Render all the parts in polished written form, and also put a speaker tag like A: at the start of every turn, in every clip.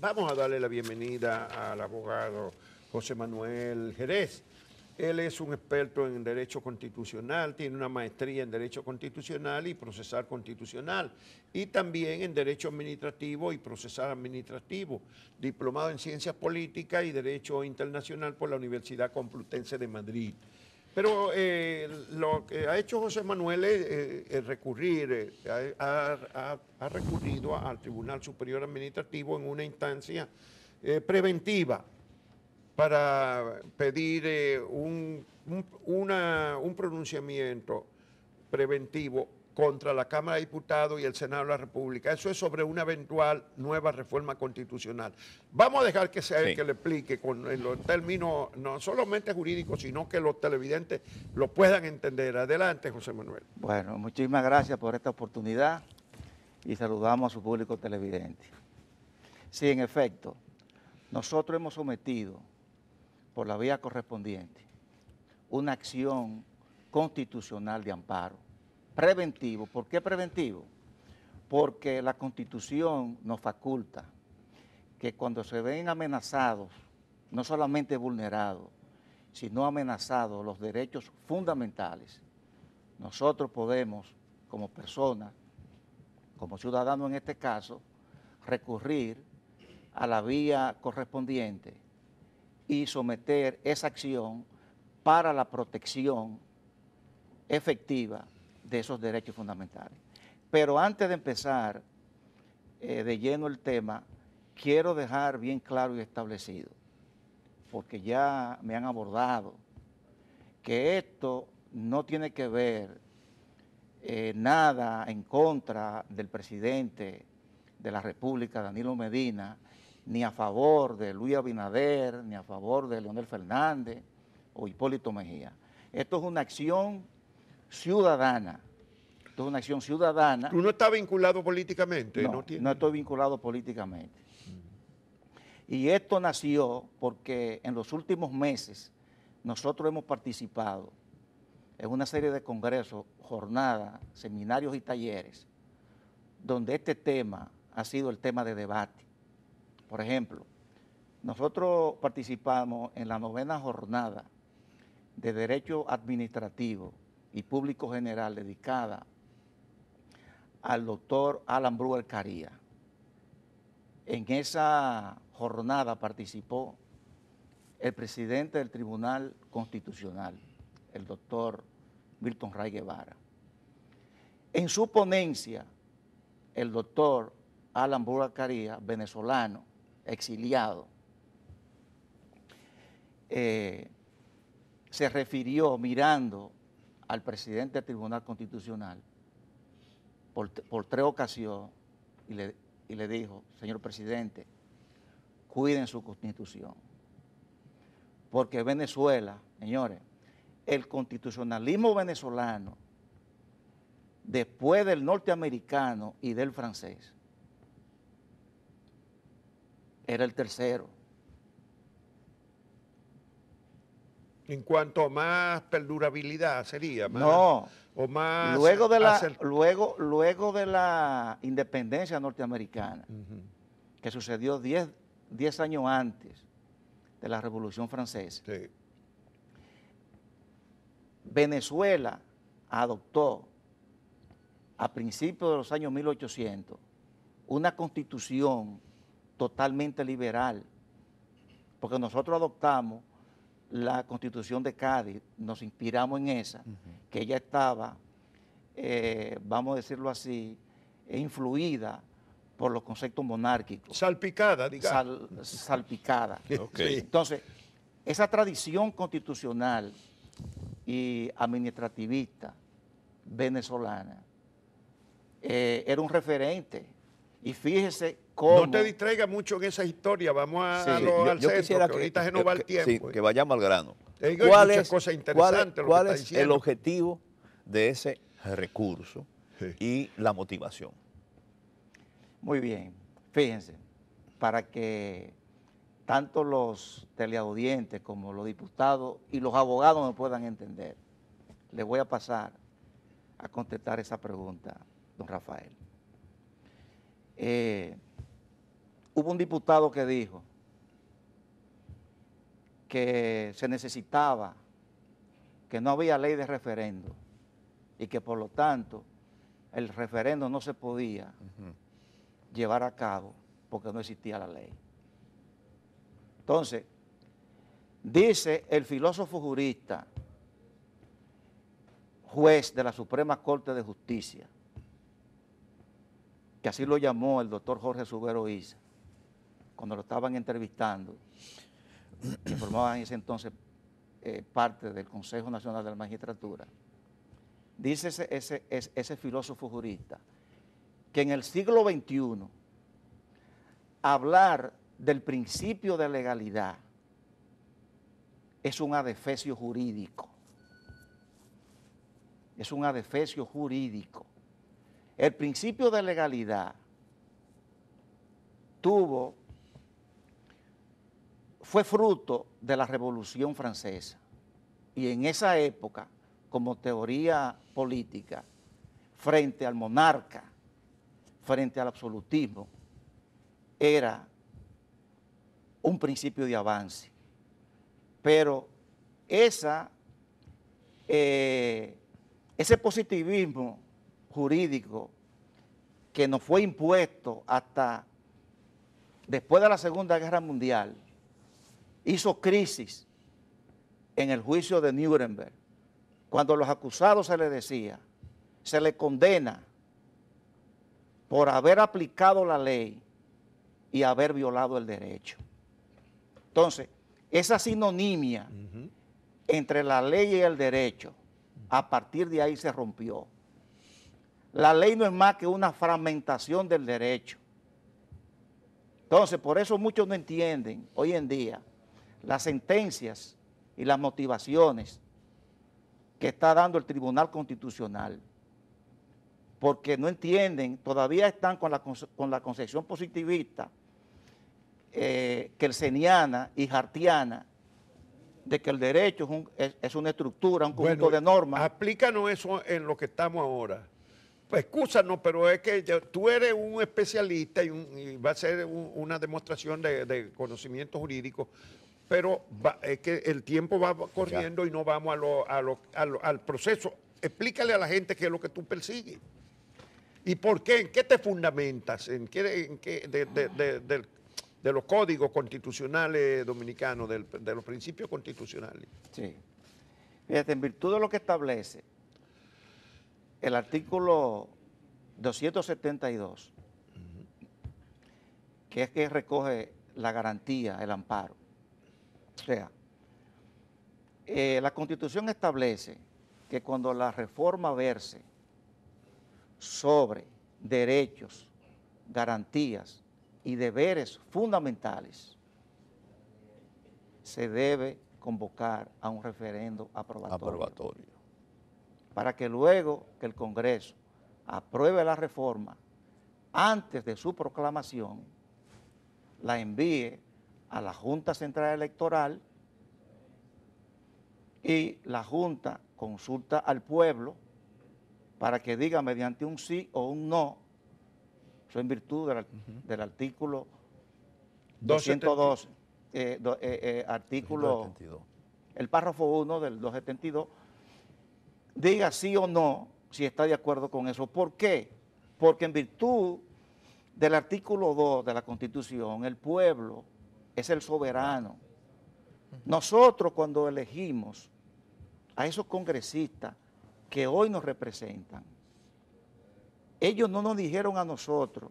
A: Vamos a darle la bienvenida al abogado José Manuel Jerez. Él es un experto en Derecho Constitucional, tiene una maestría en Derecho Constitucional y Procesal Constitucional, y también en Derecho Administrativo y Procesal Administrativo, diplomado en Ciencias Políticas y Derecho Internacional por la Universidad Complutense de Madrid. Pero lo que ha hecho José Manuel es recurrir, ha recurrido al Tribunal Superior Administrativo en una instancia preventiva para pedir un pronunciamiento preventivo contra la Cámara de Diputados y el Senado de la República. Eso es sobre una eventual nueva reforma constitucional. Vamos a dejar que sea él que le explique con los términos no solamente jurídicos, sino que los televidentes lo puedan entender. Adelante, José Manuel.
B: Bueno, muchísimas gracias por esta oportunidad y saludamos a su público televidente. Sí, en efecto, nosotros hemos sometido por la vía correspondiente una acción constitucional de amparo preventivo. ¿Por qué preventivo? Porque la Constitución nos faculta que cuando se ven amenazados, no solamente vulnerados, sino amenazados los derechos fundamentales, nosotros podemos, como personas, como ciudadanos en este caso, recurrir a la vía correspondiente y someter esa acción para la protección efectiva de esos derechos fundamentales. Pero antes de empezar de lleno el tema, quiero dejar bien claro y establecido, porque ya me han abordado, que esto no tiene que ver nada en contra del presidente de la República, Danilo Medina, ni a favor de Luis Abinader, ni a favor de Leonel Fernández o Hipólito Mejía. Esto es una acción ciudadana. Esto es una acción ciudadana.
A: ¿Tú no estás vinculado políticamente?
B: No estoy vinculado políticamente. Y esto nació porque en los últimos meses nosotros hemos participado en una serie de congresos, jornadas, seminarios y talleres, donde este tema ha sido el tema de debate. Por ejemplo, nosotros participamos en la 9ª jornada de Derecho Administrativo y Público General dedicada al doctor Alan Brewer Caría. En esa jornada participó el presidente del Tribunal Constitucional, el doctor Milton Ray Guevara. En su ponencia, el doctor Alan Brewer Caría, venezolano, exiliado, se refirió mirando al presidente del Tribunal Constitucional por 3 ocasiones y le dijo: señor presidente, cuiden su Constitución, porque Venezuela, señores, el constitucionalismo venezolano, después del norteamericano y del francés, era el tercero.
A: En cuanto a más perdurabilidad sería, más,
B: no,
A: o más
B: luego de la independencia norteamericana, que sucedió 10 años antes de la Revolución Francesa,
A: sí.
B: Venezuela adoptó a principios de los años 1800 una constitución totalmente liberal, porque nosotros adoptamos la Constitución de Cádiz, nos inspiramos en esa, que ella estaba, vamos a decirlo así, influida por los conceptos monárquicos.
A: Salpicada, digamos.
B: Salpicada.
A: Okay.
B: Entonces, esa tradición constitucional y administrativista venezolana era un referente. Y fíjese cómo...
A: No te distraigas mucho en esa historia, vamos a
C: sí,
A: al
C: yo
A: centro,
C: quisiera
A: que ahorita se nos va el tiempo.
C: Sí, que vayamos al grano.
A: ¿Cuál es
C: el objetivo de ese recurso y la motivación?
B: Muy bien, fíjense, para que tanto los teleaudientes como los diputados y los abogados me puedan entender, les voy a pasar a contestar esa pregunta, don Rafael. hubo un diputado que dijo que se necesitaba, que no había ley de referendo y que por lo tanto el referendo no se podía llevar a cabo porque no existía la ley. Entonces, dice el filósofo jurista, juez de la Suprema Corte de Justicia, que así lo llamó el doctor Jorge Subero Isa, cuando lo estaban entrevistando, que formaba en ese entonces parte del Consejo Nacional de la Magistratura. Dice ese filósofo jurista que en el siglo XXI hablar del principio de legalidad es un adefesio jurídico. Es un adefesio jurídico. El principio de legalidad fue fruto de la Revolución Francesa y en esa época, como teoría política, frente al monarca, frente al absolutismo, era un principio de avance. Pero ese positivismo jurídico que nos fue impuesto hasta después de la Segunda Guerra Mundial, hizo crisis en el juicio de Nuremberg, cuando a los acusados se les decía, se les condena por haber aplicado la ley y haber violado el derecho. Entonces, esa sinonimia entre la ley y el derecho, a partir de ahí se rompió. La ley no es más que una fragmentación del derecho. Entonces, por eso muchos no entienden hoy en día las sentencias y las motivaciones que está dando el Tribunal Constitucional, porque no entienden, todavía están con la concepción positivista, kelseniana y hartiana, de que el derecho es una estructura, un conjunto de normas.
A: Aplícanos eso en lo que estamos ahora. Pues, excúsanos, pero es que tú eres un especialista y va a ser una demostración de conocimiento jurídico, pero es que el tiempo va corriendo y no vamos al proceso. Explícale a la gente qué es lo que tú persigues. ¿Y por qué? ¿En qué te fundamentas? De los códigos constitucionales dominicanos, de los principios constitucionales?
B: Sí. Fíjate, en virtud de lo que establece el artículo 272, que es que recoge la garantía, el amparo. O sea, la Constitución establece que cuando la reforma verse sobre derechos, garantías y deberes fundamentales, se debe convocar a un referendo aprobatorio. Para que luego que el Congreso apruebe la reforma, antes de su proclamación, la envíe a la Junta Central Electoral y la Junta consulta al pueblo para que diga mediante un sí o un no, eso en virtud del artículo 212, artículo 272. El párrafo 1 del 272, diga sí o no si está de acuerdo con eso. ¿Por qué? Porque en virtud del artículo 2 de la Constitución, el pueblo es el soberano. Nosotros cuando elegimos a esos congresistas que hoy nos representan, ellos no nos dijeron a nosotros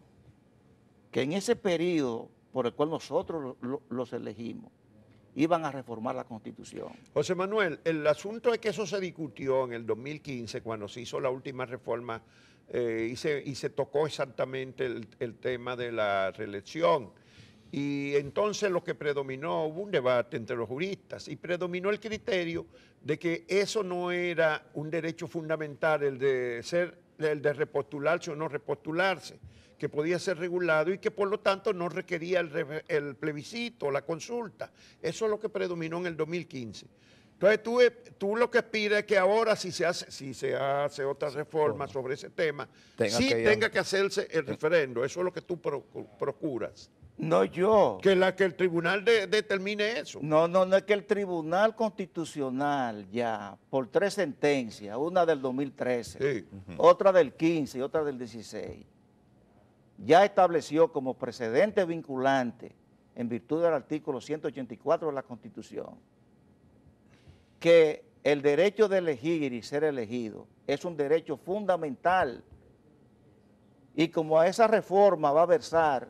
B: que en ese periodo por el cual nosotros los elegimos, iban a reformar la Constitución.
A: José Manuel, el asunto es que eso se discutió en el 2015 cuando se hizo la última reforma y se tocó exactamente el tema de la reelección. Y entonces lo que predominó, hubo un debate entre los juristas y predominó el criterio de que eso no era un derecho fundamental, el de repostularse o no repostularse, que podía ser regulado y que por lo tanto no requería el plebiscito, la consulta. Eso es lo que predominó en el 2015. Entonces tú lo que aspiras es que ahora si se hace otra reforma sobre ese tema, tenga que hacerse el referendo. Eso es lo que tú procuras.
B: No yo.
A: Que el tribunal determine eso.
B: No es que el Tribunal Constitucional ya, por 3 sentencias, una del 2013,
A: Sí.
B: otra del 15 y otra del 16, ya estableció como precedente vinculante, en virtud del artículo 184 de la Constitución, que el derecho de elegir y ser elegido es un derecho fundamental, y como esa reforma va a versar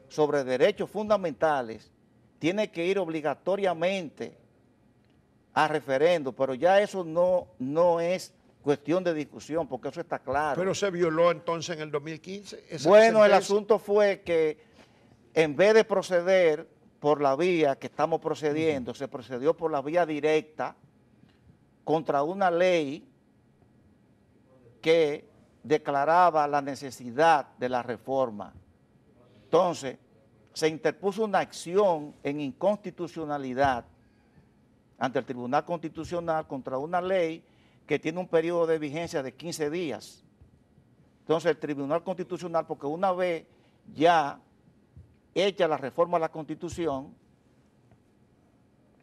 B: sobre derechos fundamentales, tiene que ir obligatoriamente a referendo, pero ya eso no es cuestión de discusión, porque eso está claro.
A: Pero se violó entonces en el 2015.
B: Bueno, el asunto fue que en vez de proceder por la vía que estamos procediendo, se procedió por la vía directa contra una ley que declaraba la necesidad de la reforma. Entonces, se interpuso una acción en inconstitucionalidad ante el Tribunal Constitucional contra una ley que tiene un periodo de vigencia de 15 días. Entonces, el Tribunal Constitucional, porque una vez ya hecha la reforma a la Constitución,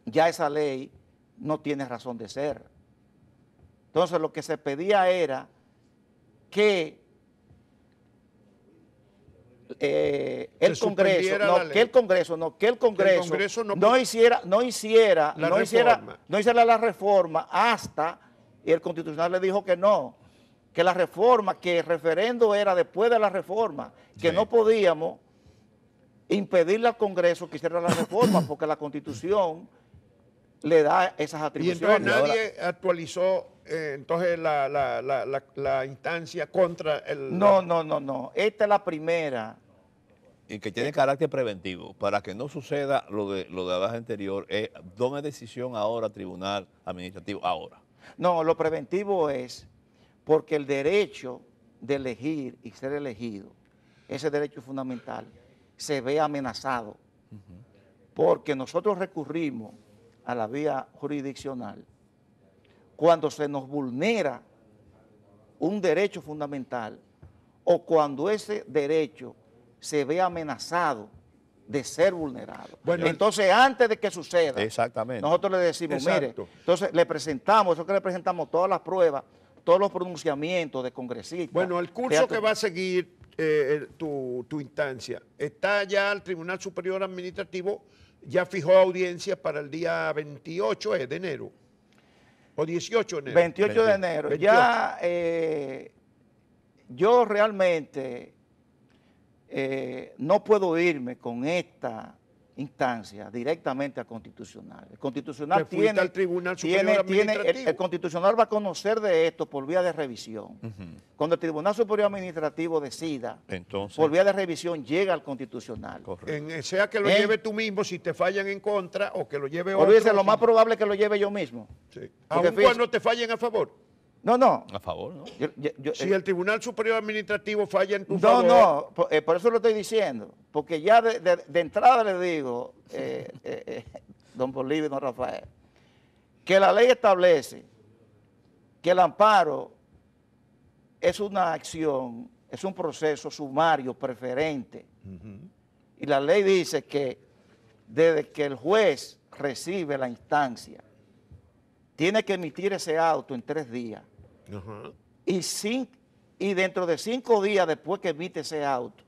B: ya esa ley no tiene razón de ser. Entonces, lo que se pedía era que el Congreso no hiciera la reforma hasta, y el Constitucional le dijo que no, que la reforma, que el referendo era después de la reforma, que no podíamos impedirle al Congreso que hiciera la reforma porque la Constitución le da esas atribuciones.
A: Y entonces nadie actualizó entonces la instancia contra el...
B: No. Esta es la primera.
C: Y que tiene carácter preventivo. Para que no suceda lo de la vez anterior, tome decisión ahora, Tribunal Administrativo, ahora.
B: No, lo preventivo es porque el derecho de elegir y ser elegido, ese derecho fundamental, se ve amenazado. Porque nosotros recurrimos a la vía jurisdiccional cuando se nos vulnera un derecho fundamental o cuando ese derecho se ve amenazado de ser vulnerado. Bueno, entonces, antes de que suceda,
C: exactamente,
B: nosotros le decimos, mire, entonces le presentamos, eso que le presentamos todas las pruebas, todos los pronunciamientos de congresistas.
A: Bueno, el curso que va a seguir tu instancia, está ya el Tribunal Superior Administrativo, ya fijó audiencia para el día 28 de enero, o 18 de enero.
B: 28 de enero. 28. Ya yo realmente no puedo irme con esta instancia directamente al Constitucional. El Constitucional tiene,
A: al Tribunal Superior Administrativo.
B: El Constitucional va a conocer de esto por vía de revisión. Cuando el Tribunal Superior Administrativo decida, entonces, por vía de revisión llega al Constitucional.
A: Sea que lo lleve tú mismo si te fallan en contra o que lo lleve otro.
B: Olvídese, lo más probable es que lo lleve yo mismo.
A: Sí. Aun cuando te fallen a favor.
B: No.
C: A favor, ¿no?
A: Si el Tribunal Superior Administrativo falla en tu favor...
B: No, por eso lo estoy diciendo. Porque ya de entrada le digo, don Bolívar y don Rafael, que la ley establece que el amparo es una acción, es un proceso sumario preferente. Y la ley dice que desde que el juez recibe la instancia, tiene que emitir ese auto en 3 días. Y dentro de 5 días después que emite ese auto,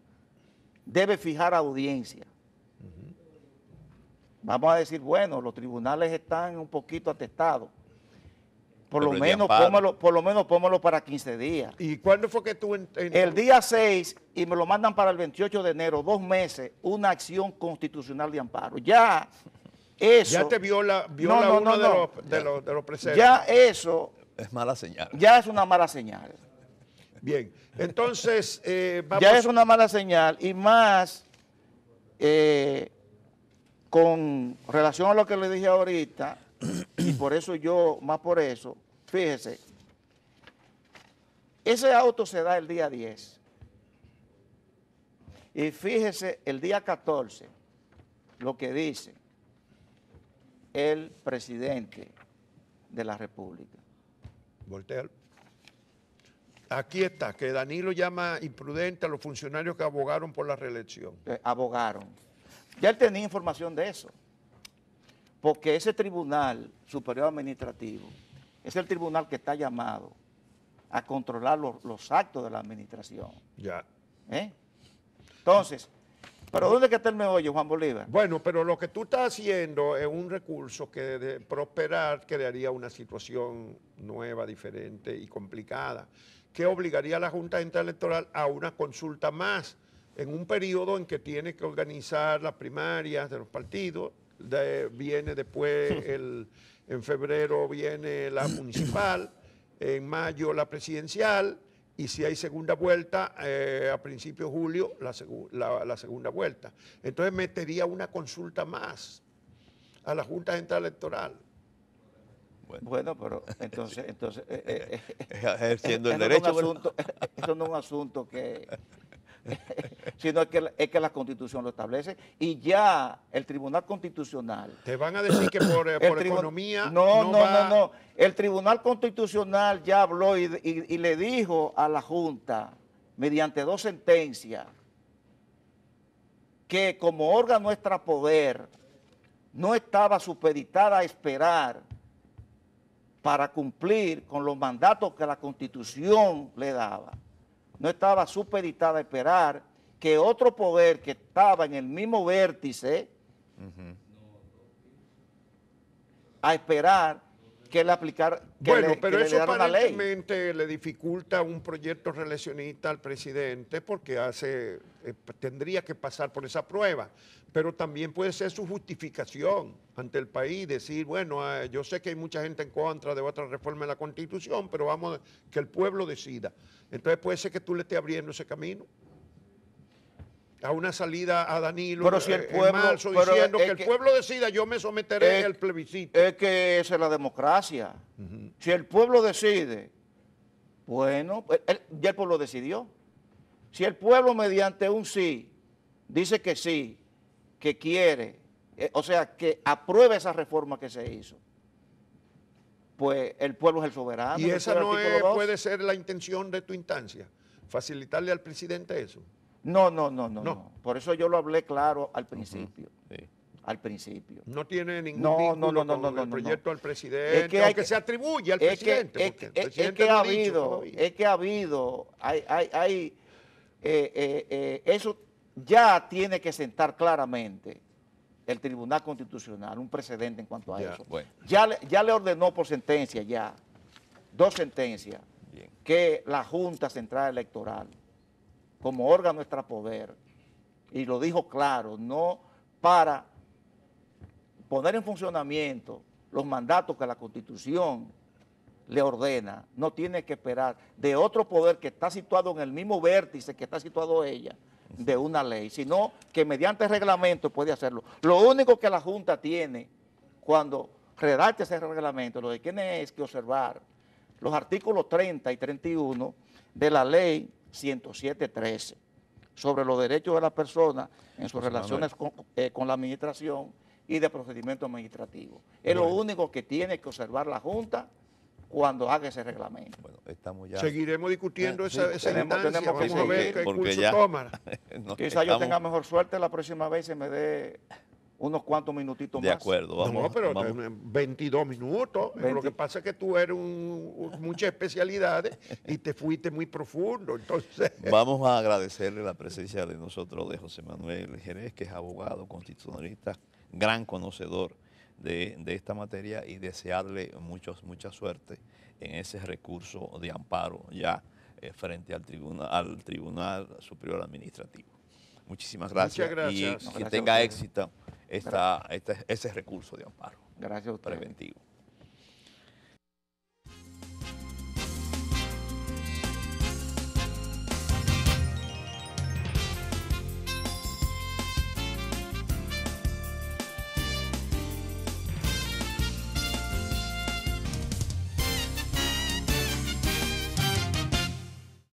B: debe fijar audiencia. Vamos a decir, bueno, los tribunales están un poquito atestados. Por lo menos póngalo para 15 días.
A: ¿Y cuándo fue que tú...?
B: El día 6, y me lo mandan para el 28 de enero, 2 meses, una acción constitucional de amparo. Ya eso...
A: Ya te viola uno de los preceptos.
B: Ya eso...
C: Es mala señal.
B: Ya es una mala señal.
A: Bien, entonces vamos...
B: Ya es una mala señal y más con relación a lo que le dije ahorita, y por eso fíjese, ese auto se da el día 10 y fíjese el día 14 lo que dice el presidente de la República.
A: Voltea. Aquí está, que Danilo llama imprudente a los funcionarios que abogaron por la reelección.
B: Abogaron. Ya él tenía información de eso, porque ese Tribunal Superior Administrativo es el tribunal que está llamado a controlar los actos de la administración.
A: Ya.
B: Entonces, ¿pero dónde que está el meollo, Juan Bolívar?
A: Bueno, pero lo que tú estás haciendo es un recurso que de prosperar crearía una situación nueva, diferente y complicada, que obligaría a la Junta Central Electoral a una consulta más en un periodo en que tiene que organizar las primarias de los partidos, viene después, en febrero viene la municipal, en mayo la presidencial, y si hay segunda vuelta, a principios de julio, la segunda vuelta. Entonces metería una consulta más a la Junta Central Electoral.
B: Bueno, pero entonces
C: ejerciendo el derecho.
B: Eso no es un asunto que... sino es que la Constitución lo establece y ya el Tribunal Constitucional...
A: Te van a decir que por economía...
B: No. El Tribunal Constitucional ya habló y le dijo a la Junta, mediante 2 sentencias, que como órgano extrapoder no estaba supeditada a esperar para cumplir con los mandatos que la Constitución le daba. No estaba supeditada a esperar que otro poder que estaba en el mismo vértice, a esperar que le aplicara,
A: pero eso
B: le
A: aparentemente le dificulta un proyecto reeleccionista al presidente porque tendría que pasar por esa prueba, pero también puede ser su justificación ante el país, decir, bueno, yo sé que hay mucha gente en contra de otra reforma de la Constitución, pero vamos a que el pueblo decida. Entonces puede ser que tú le estés abriendo ese camino a una salida a Danilo,
B: pero si el pueblo,
A: en marzo, diciendo que el pueblo decida, yo me someteré al plebiscito.
B: Es que esa es la democracia. Si el pueblo decide, bueno, ya el pueblo decidió. Si el pueblo mediante un sí, dice que sí, que quiere, o sea, que apruebe esa reforma que se hizo, pues el pueblo es el soberano.
A: Y esa no puede ser la intención de tu instancia, facilitarle al presidente eso.
B: No. Por eso yo lo hablé claro al principio.
C: Sí.
B: Al principio.
A: No tiene ningún vínculo con el proyecto del presidente, aunque se atribuye al presidente.
B: Es que ha habido, eso ya tiene que sentar claramente el Tribunal Constitucional, un precedente en cuanto a eso.
C: Bueno.
B: Ya le ordenó por sentencia ya, 2 sentencias, que la Junta Central Electoral, como órgano extrapoder, y lo dijo claro, no para poner en funcionamiento los mandatos que la Constitución le ordena, no tiene que esperar de otro poder que está situado en el mismo vértice que está situado ella, de una ley, sino que mediante reglamento puede hacerlo. Lo único que la Junta tiene cuando redacte ese reglamento, lo que tiene es que observar los artículos 30 y 31 de la ley 107.13 sobre los derechos de las personas en sus relaciones con la administración y de procedimiento administrativo. Es lo único que tiene que observar la Junta cuando haga ese reglamento.
C: Bueno, estamos ya...
A: Seguiremos discutiendo esa instancia, vamos a ver qué curso
C: ya
A: toma.
B: Quizás yo tenga mejor suerte la próxima vez y me dé unos cuantos minutitos más.
C: De acuerdo, vamos.
A: No, pero 22 minutos.
B: 20.
A: Lo que pasa es que tú eres muchas especialidades y te fuiste muy profundo. Entonces
C: vamos a agradecerle la presencia de nosotros de José Manuel Jerez, que es abogado constitucionalista, gran conocedor de esta materia, y desearle mucha suerte en ese recurso de amparo ya frente al Tribunal Superior Administrativo. Muchísimas gracias.
A: Muchas gracias.
C: Y que tenga éxito ese recurso de amparo.
B: Gracias a usted.
C: Preventivo.